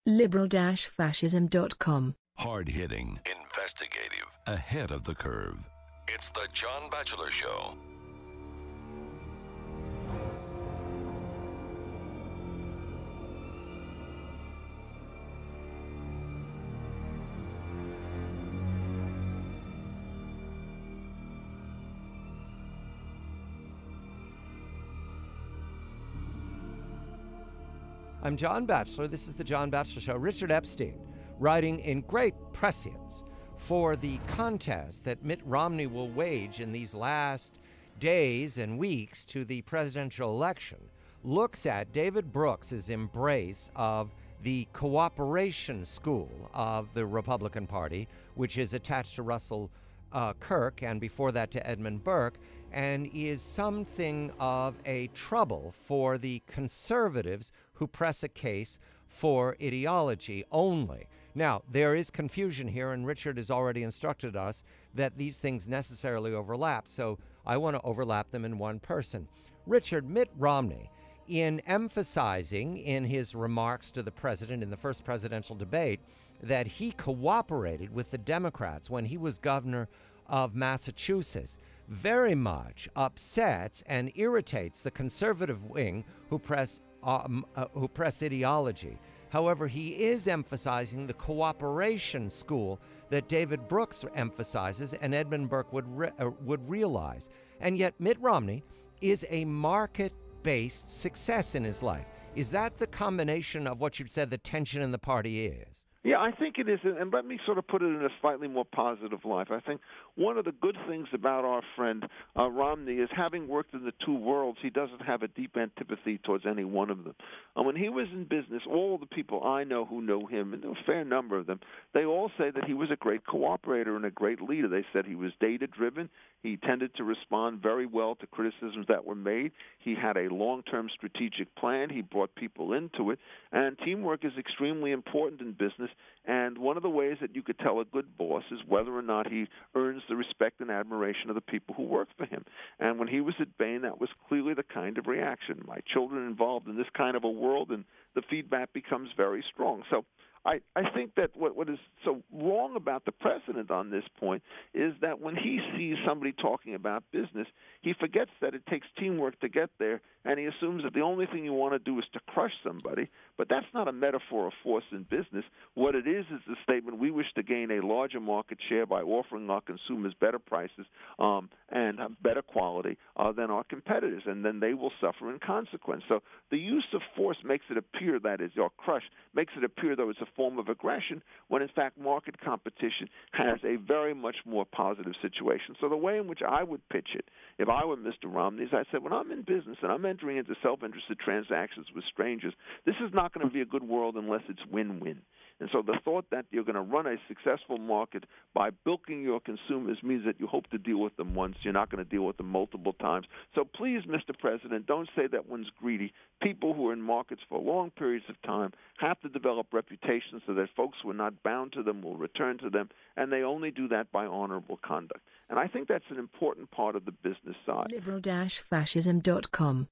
liberal-fascism.com. Hard-hitting, investigative, ahead of the curve. It's the John Batchelor Show. I'm John Batchelor. This is the John Batchelor Show. Richard Epstein, writing in great prescience for the contest that Mitt Romney will wage in these last days and weeks to the presidential election, looks at David Brooks's embrace of the cooperation school of the Republican Party, which is attached to Russell Kirk, and before that to Edmund Burke, and is something of a trouble for the conservatives who press a case for ideology only. Now, there is confusion here, and Richard has already instructed us that these things necessarily overlap, so I want to overlap them in one person. Richard, Mitt Romney, in emphasizing in his remarks to the president in the first presidential debate that he cooperated with the Democrats when he was governor of Massachusetts, very much upsets and irritates the conservative wing who press ideology. However, he is emphasizing the cooperation school that David Brooks emphasizes and Edmund Burke would realize. And yet Mitt Romney is a market-based success in his life. Is that the combination of what you've said the tension in the party is? Yeah, I think it is, and let me sort of put it in a slightly more positive light. I think one of the good things about our friend Romney is, having worked in the two worlds, he doesn't have a deep antipathy towards any one of them. When he was in business, all the people I know who know him, and a fair number of them, they all say that he was a great cooperator and a great leader. They said he was data-driven. He tended to respond very well to criticisms that were made. He had a long-term strategic plan. He brought people into it. And teamwork is extremely important in business. And one of the ways that you could tell a good boss is whether or not he earns the respect and admiration of the people who work for him. And when he was at Bain, that was clearly the kind of reaction. My children involved in this kind of a world, and the feedback becomes very strong. So I think that what is so wrong about the president on this point is that when he sees somebody talking about business, he forgets that it takes teamwork to get there, and he assumes that the only thing you want to do is to crush somebody. But that's not a metaphor of force in business. What it is the statement, we wish to gain a larger market share by offering our consumers better prices and better quality than our competitors, and then they will suffer in consequence. So the use of force makes it appear, that is, or crush, makes it appear though it's a form of aggression, when in fact market competition has a very much more positive situation. So the way in which I would pitch it, if I were Mr. Romney, is I said, when I'm in business and I'm entering into self-interested transactions with strangers, this is not going to be a good world unless it's win-win. And so the thought that you're going to run a successful market by bilking your consumers means that you hope to deal with them once. You're not going to deal with them multiple times. So please, Mr. President, don't say that one's greedy. People who are in markets for long periods of time have to develop reputations so that folks who are not bound to them will return to them, and they only do that by honorable conduct. And I think that's an important part of the business side. liberal-fascism.com